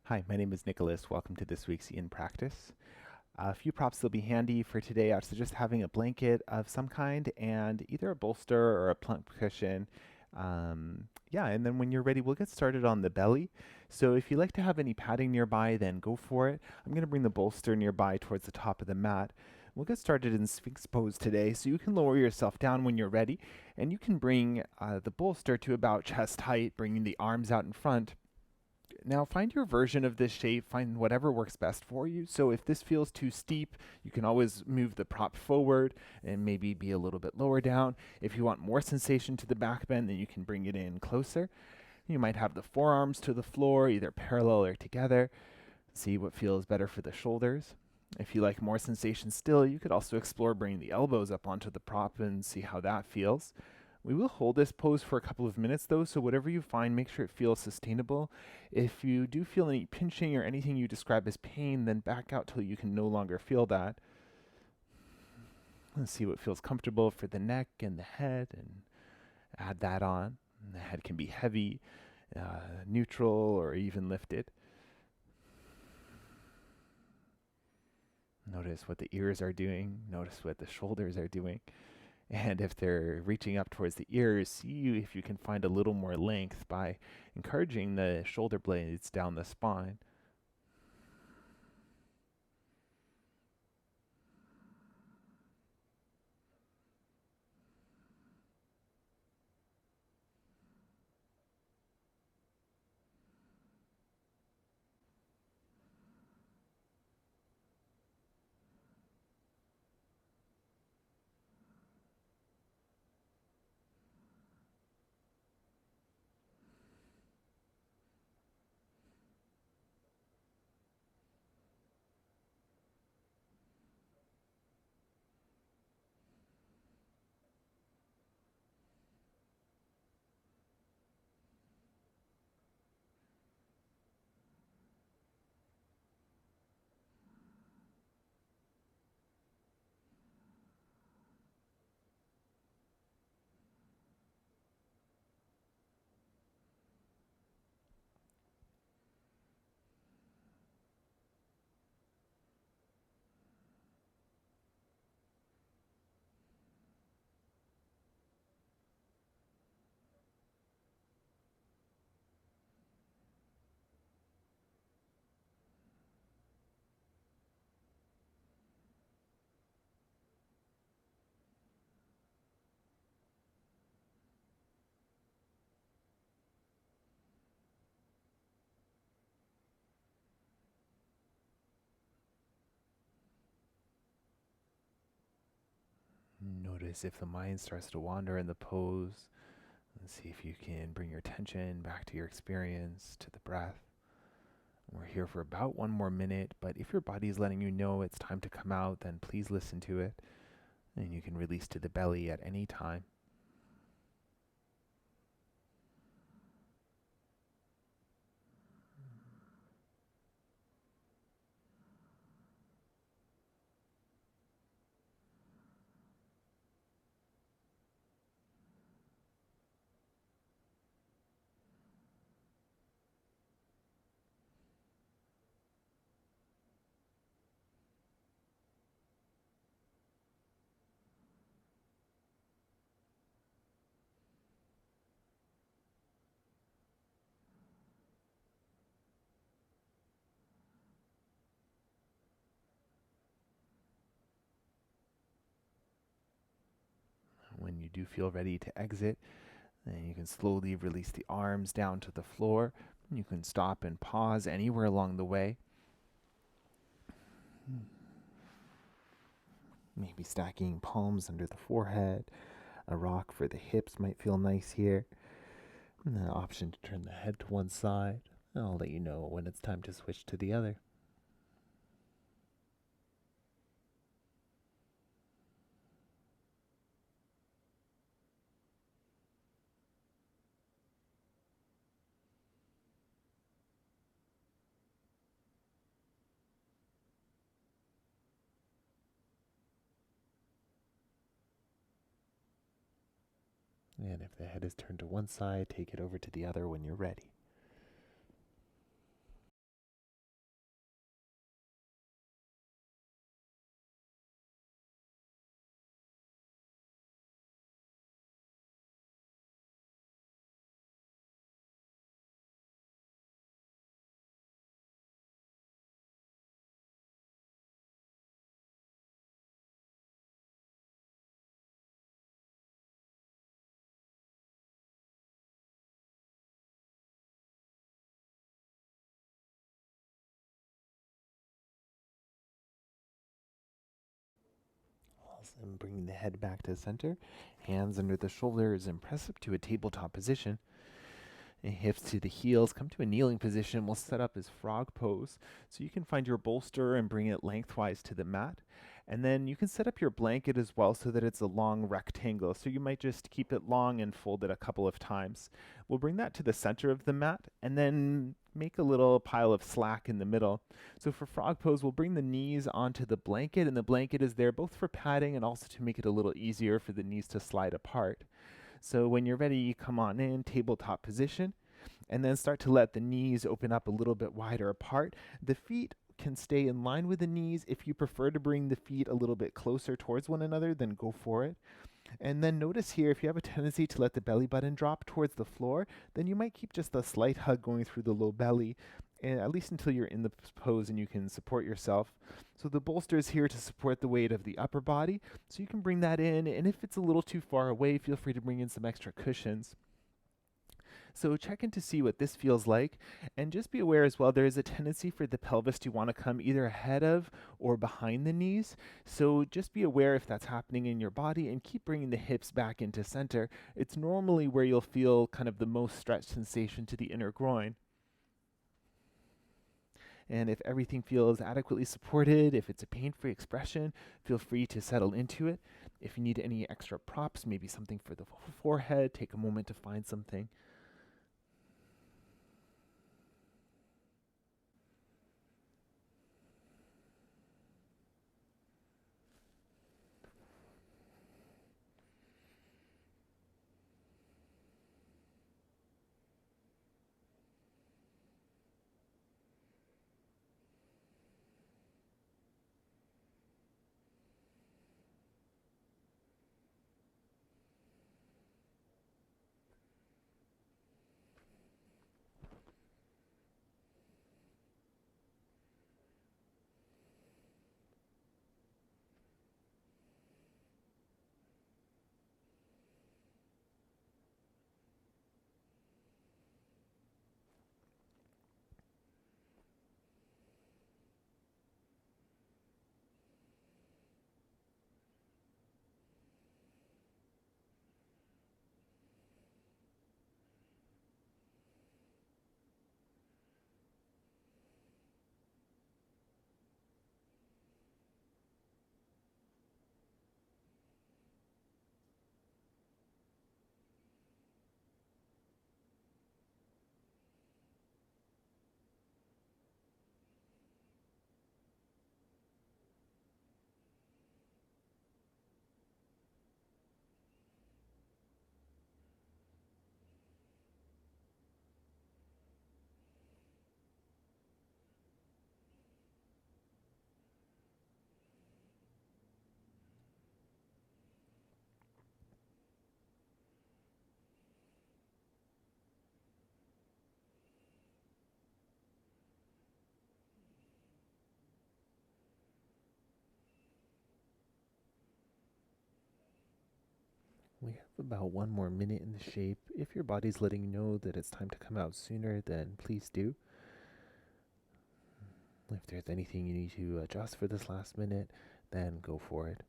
Hi, my name is Nicholas. Welcome to this week's In Practice. A few props that'll be handy for today are just having a blanket of some kind and either a bolster or a plump cushion. Yeah, and then when you're ready, we'll get started on the belly. So if you like to have any padding nearby, then go for it. I'm going to bring the bolster nearby towards the top of the mat. We'll get started in Sphinx pose today, so you can lower yourself down when you're ready, and you can bring the bolster to about chest height, bringing the arms out in front. Now find your version of this shape, find whatever works best for you. So if this feels too steep, you can always move the prop forward and maybe be a little bit lower down. If you want more sensation to the back bend, then you can bring it in closer. You might have the forearms to the floor, either parallel or together. See what feels better for the shoulders. If you like more sensation still, you could also explore bringing the elbows up onto the prop and see how that feels. We will hold this pose for a couple of minutes though, so whatever you find, make sure it feels sustainable. If you do feel any pinching or anything you describe as pain, then back out till you can no longer feel that. Let's see what feels comfortable for the neck and the head and add that on. And the head can be heavy, neutral, or even lifted. Notice what the ears are doing. Notice what the shoulders are doing. And if they're reaching up towards the ears, see if you can find a little more length by encouraging the shoulder blades down the spine. Notice if the mind starts to wander in the pose. And see if you can bring your attention back to your experience, to the breath. We're here for about one more minute, but if your body is letting you know it's time to come out, then please listen to it. And you can release to the belly at any time. When you do feel ready to exit, then you can slowly release the arms down to the floor. You can stop and pause anywhere along the way. Maybe stacking palms under the forehead. A rock for the hips might feel nice here. And the option to turn the head to one side. I'll let you know when it's time to switch to the other. And if the head is turned to one side, take it over to the other when you're ready. hands and bringing the head back to center. Hands under the shoulders and press up to a tabletop position. And hips to the heels, come to a kneeling position. We'll set up as frog pose. So you can find your bolster and bring it lengthwise to the mat. And then you can set up your blanket as well so that it's a long rectangle. So you might just keep it long and fold it a couple of times. We'll bring that to the center of the mat and then make a little pile of slack in the middle. So for frog pose, we'll bring the knees onto the blanket, and the blanket is there both for padding and also to make it a little easier for the knees to slide apart. So when you're ready, you come on in, tabletop position, and then start to let the knees open up a little bit wider apart. The feet can stay in line with the knees. If you prefer to bring the feet a little bit closer towards one another, then go for it. And then notice here, if you have a tendency to let the belly button drop towards the floor, then you might keep just a slight hug going through the low belly, and at least until you're in the pose and you can support yourself. So the bolster is here to support the weight of the upper body, so you can bring that in, and if it's a little too far away, feel free to bring in some extra cushions. So check in to see what this feels like, and just be aware as well, there is a tendency for the pelvis to want to come either ahead of or behind the knees. So just be aware if that's happening in your body and keep bringing the hips back into center. It's normally where you'll feel kind of the most stretch sensation to the inner groin. And if everything feels adequately supported, if it's a pain-free expression, feel free to settle into it. If you need any extra props, maybe something for the forehead, take a moment to find something. We have about 1 more minute in the shape. If your body's letting you know that it's time to come out sooner, then please do. If there's anything you need to adjust for this last minute, then go for it.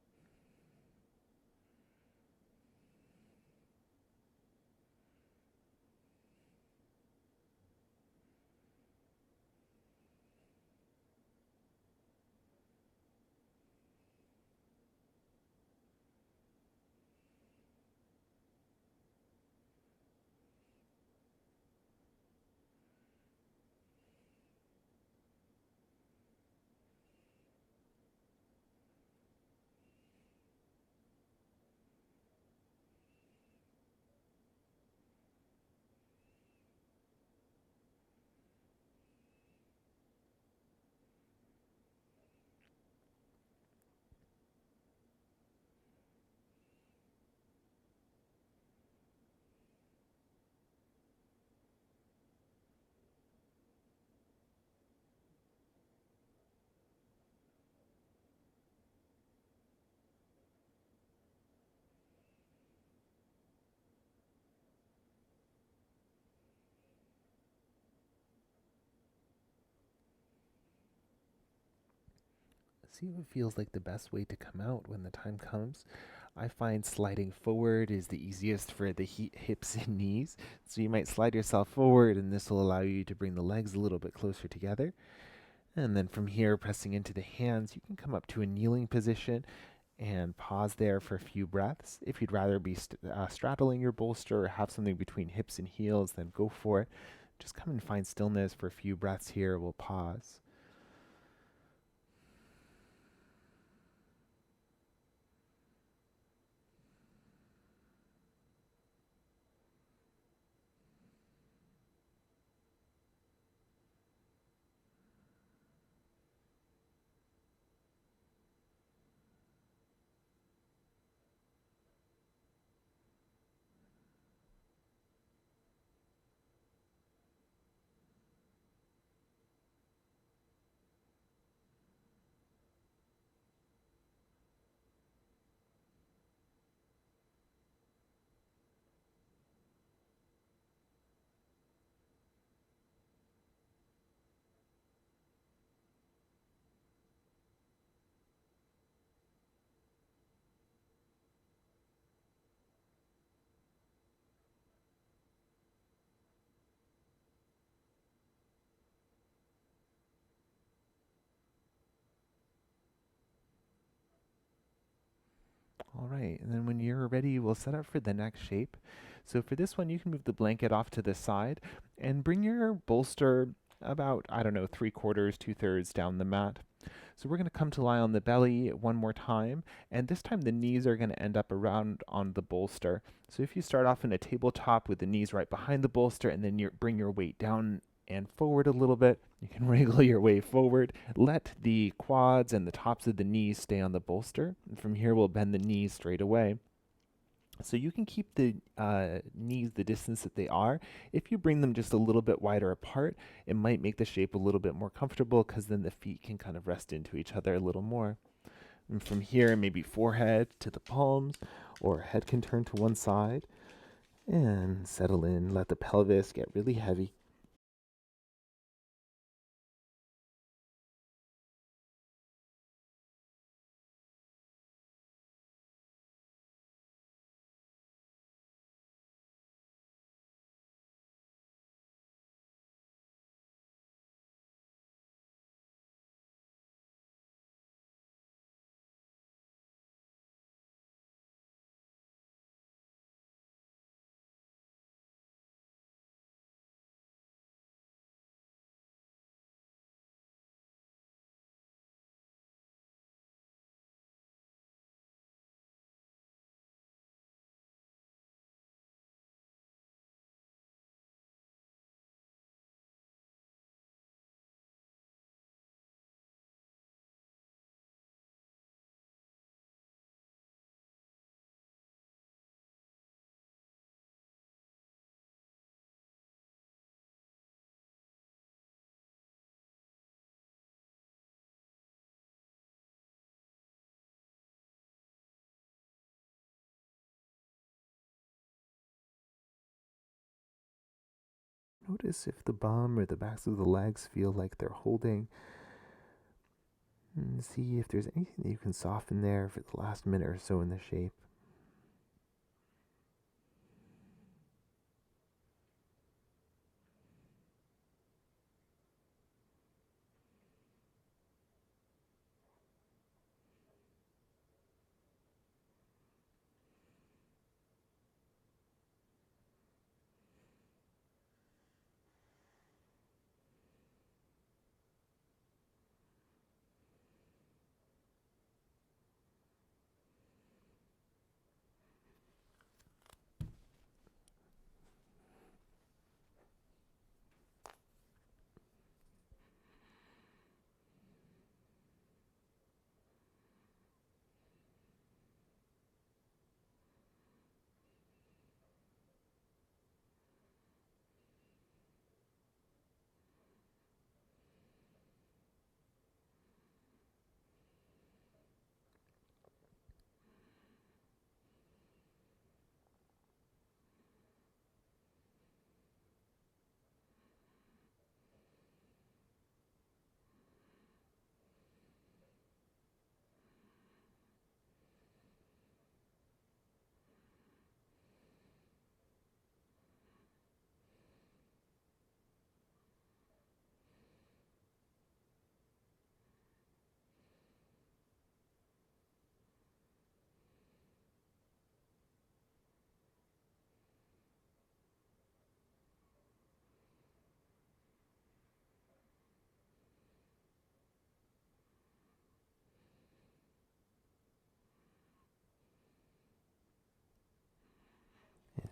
see what feels like the best way to come out when the time comes. I find sliding forward is the easiest for the hips and knees. So you might slide yourself forward, and this will allow you to bring the legs a little bit closer together. And then from here, pressing into the hands, you can come up to a kneeling position and pause there for a few breaths. If you'd rather be straddling your bolster or have something between hips and heels, then go for it. Just come and find stillness for a few breaths here. We'll pause. All right, and then when you're ready, we'll set up for the next shape. So for this one, you can move the blanket off to the side and bring your bolster about, I don't know, 3/4, 2/3 down the mat. So we're going to come to lie on the belly one more time, and this time the knees are going to end up around on the bolster. So if you start off in a tabletop with the knees right behind the bolster, and then you bring your weight down and forward a little bit, you can wriggle your way forward. Let the quads and the tops of the knees stay on the bolster, and from here we'll bend the knees straight away. So you can keep the knees the distance that they are. If you bring them just a little bit wider apart, it might make the shape a little bit more comfortable because then the feet can kind of rest into each other a little more. And from here, maybe forehead to the palms, or head can turn to one side and settle in. Let the pelvis get really heavy. Notice if the bum or the backs of the legs feel like they're holding. And see if there's anything that you can soften there for the last minute or so in the shape.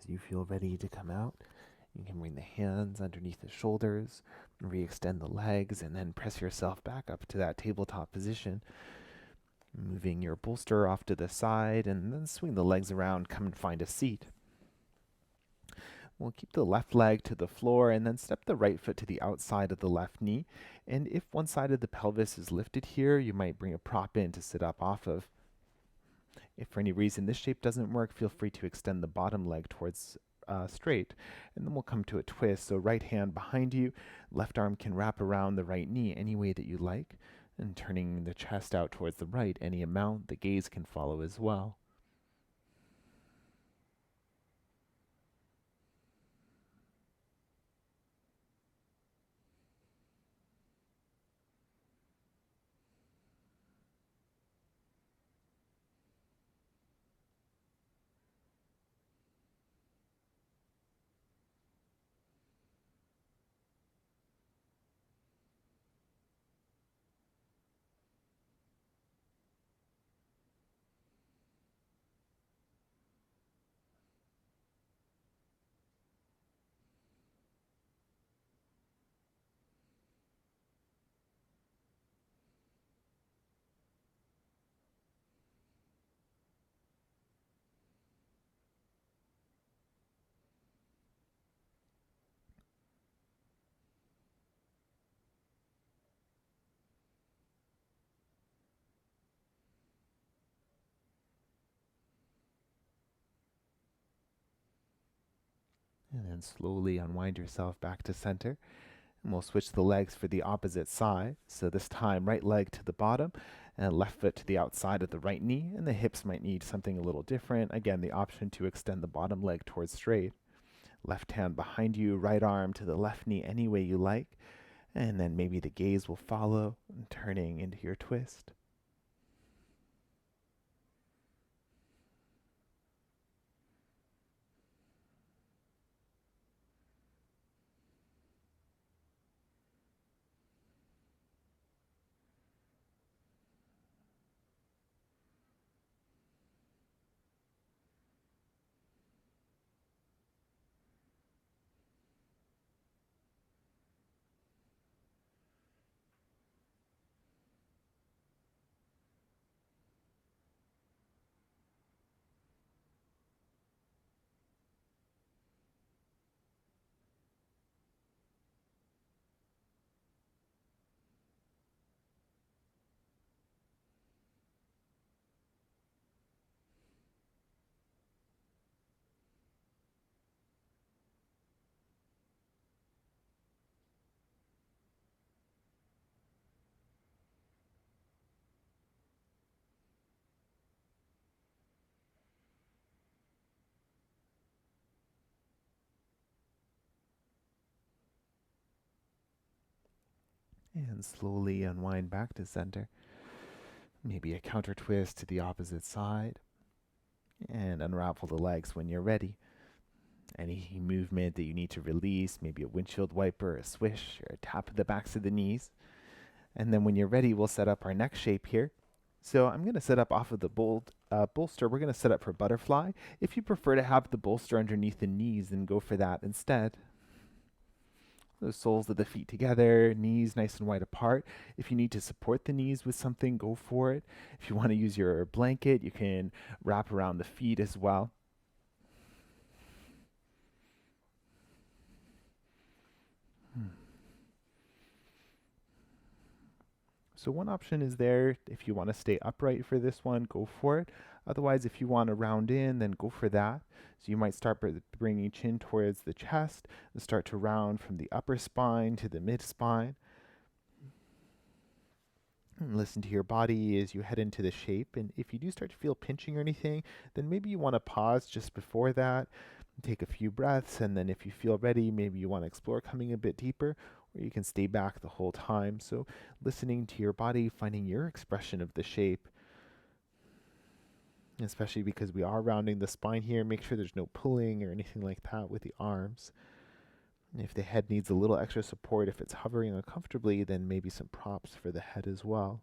you feel ready to come out, you can bring the hands underneath the shoulders, re-extend the legs, and then press yourself back up to that tabletop position. Moving your bolster off to the side, and then swing the legs around, come and find a seat. We'll keep the left leg to the floor and then step the right foot to the outside of the left knee. And if one side of the pelvis is lifted here, you might bring a prop in to sit up off of. If for any reason this shape doesn't work, feel free to extend the bottom leg towards straight. And then we'll come to a twist. So right hand behind you, left arm can wrap around the right knee any way that you like. And turning the chest out towards the right any amount, the gaze can follow as well. And then slowly unwind yourself back to center. And we'll switch the legs for the opposite side. So this time, right leg to the bottom and left foot to the outside of the right knee. And the hips might need something a little different. Again, the option to extend the bottom leg towards straight. Left hand behind you, right arm to the left knee any way you like. And then maybe the gaze will follow, turning into your twist. And slowly unwind back to center. Maybe a counter twist to the opposite side. And unravel the legs when you're ready. Any movement that you need to release, maybe a windshield wiper, a swish, or a tap of the backs of the knees. And then when you're ready, we'll set up our next shape here. So I'm going to set up off of the bolster. We're going to set up for butterfly. If you prefer to have the bolster underneath the knees, then go for that instead. The soles of the feet together, knees nice and wide apart. If you need to support the knees with something, go for it. If you want to use your blanket, you can wrap around the feet as well. So one option is there. If you want to stay upright for this one, go for it. Otherwise, if you want to round in, then go for that. So you might start by bringing chin towards the chest and start to round from the upper spine to the mid spine. And listen to your body as you head into the shape. And if you do start to feel pinching or anything, then maybe you want to pause just before that, take a few breaths, and then if you feel ready, maybe you want to explore coming a bit deeper, or you can stay back the whole time. So listening to your body, finding your expression of the shape, especially because we are rounding the spine here. Make sure there's no pulling or anything like that with the arms. If the head needs a little extra support, if it's hovering uncomfortably, then maybe some props for the head as well.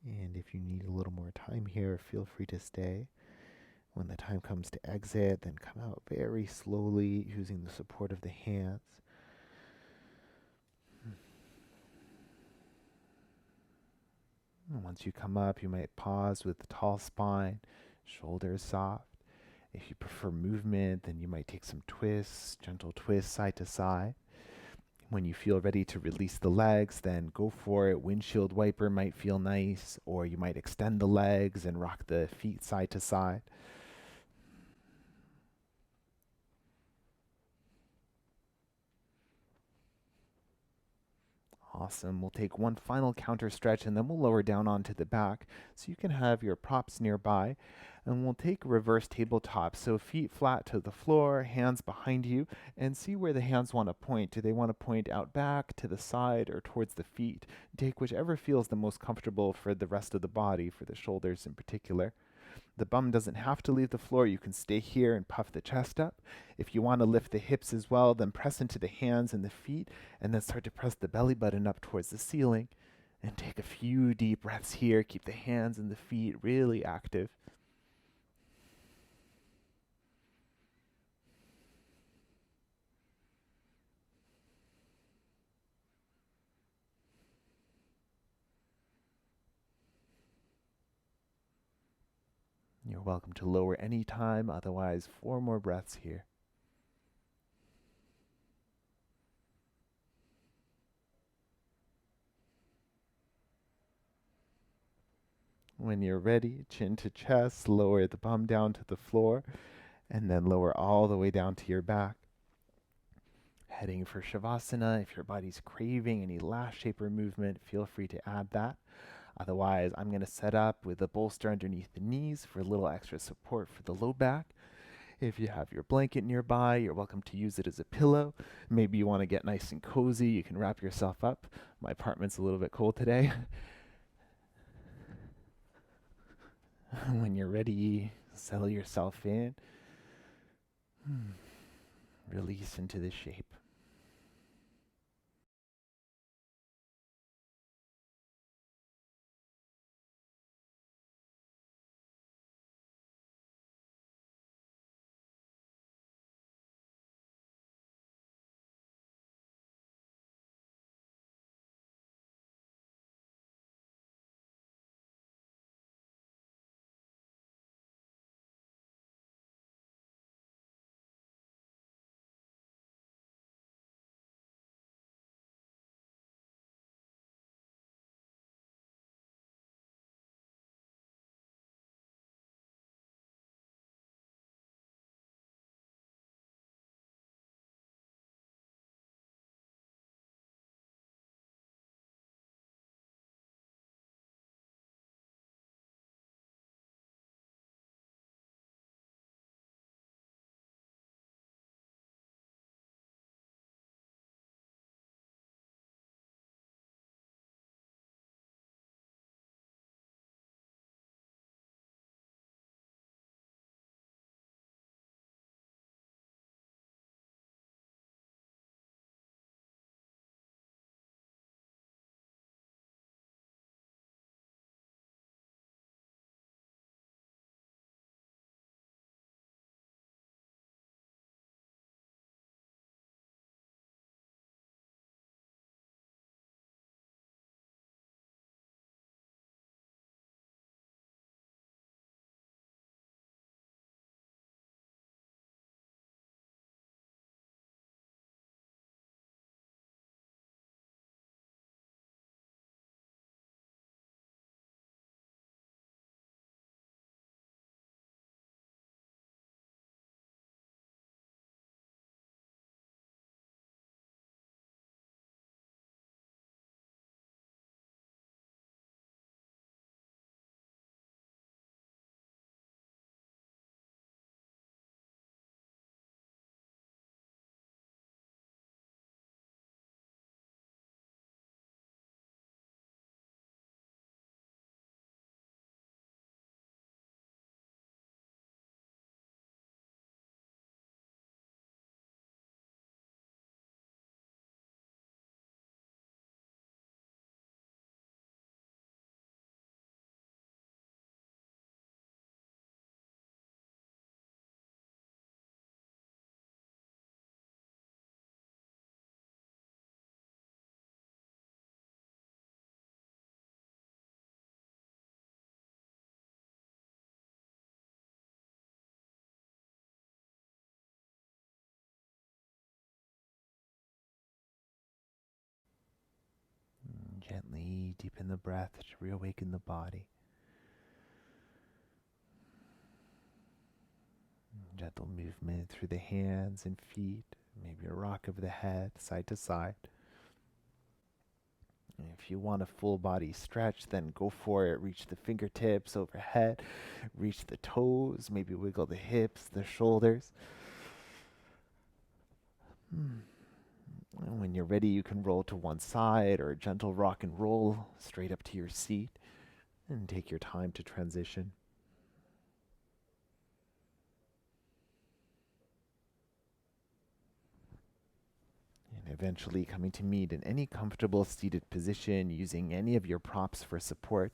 And if you need a little more time here, feel free to stay. When the time comes to exit, then come out very slowly using the support of the hands. And once you come up, you might pause with the tall spine, shoulders soft. If you prefer movement, then you might take some twists, gentle twists side to side. When you feel ready to release the legs, then go for it. Windshield wiper might feel nice, or you might extend the legs and rock the feet side to side. Awesome. We'll take one final counter stretch and then we'll lower down onto the back so you can have your props nearby. And we'll take reverse tabletop. So feet flat to the floor, hands behind you, and see where the hands want to point. Do they want to point out back, to the side, or towards the feet? Take whichever feels the most comfortable for the rest of the body, for the shoulders in particular. The bum doesn't have to leave the floor. You can stay here and puff the chest up. If you want to lift the hips as well, then press into the hands and the feet, and then start to press the belly button up towards the ceiling. And take a few deep breaths here. Keep the hands and the feet really active. You're welcome to lower any time, otherwise, 4 more breaths here. When you're ready, chin to chest, lower the bum down to the floor, and then lower all the way down to your back. Heading for Shavasana. If your body's craving any last shaper movement, feel free to add that. Otherwise, I'm going to set up with a bolster underneath the knees for a little extra support for the low back. If you have your blanket nearby, you're welcome to use it as a pillow. Maybe you want to get nice and cozy. You can wrap yourself up. My apartment's a little bit cold today. When you're ready, settle yourself in. Release into the shape. Gently deepen the breath to reawaken the body. Gentle movement through the hands and feet, maybe a rock of the head side to side. And if you want a full body stretch, then go for it. Reach the fingertips overhead, reach the toes, maybe wiggle the hips, the shoulders. And when you're ready, you can roll to one side or a gentle rock and roll straight up to your seat, and take your time to transition. And eventually coming to meet in any comfortable seated position using any of your props for support.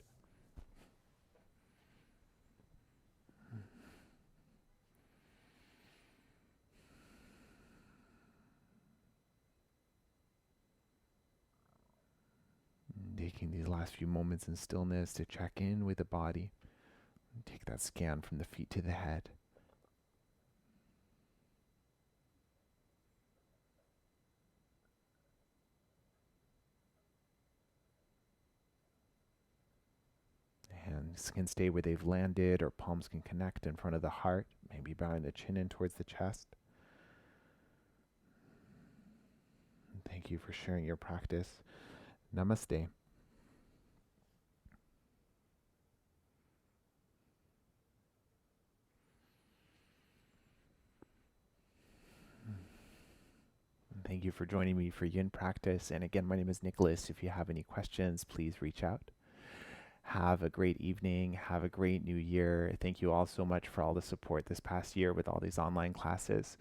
Taking these last few moments in stillness to check in with the body. Take that scan from the feet to the head. Hands can stay where they've landed, or palms can connect in front of the heart, maybe bowing the chin in towards the chest. And thank you for sharing your practice. Namaste. Thank you for joining me for Yin practice. And again, my name is Nicholas. If you have any questions, please reach out. Have a great evening. Have a great new year. Thank you all so much for all the support this past year with all these online classes.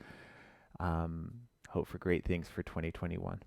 Hope for great things for 2021.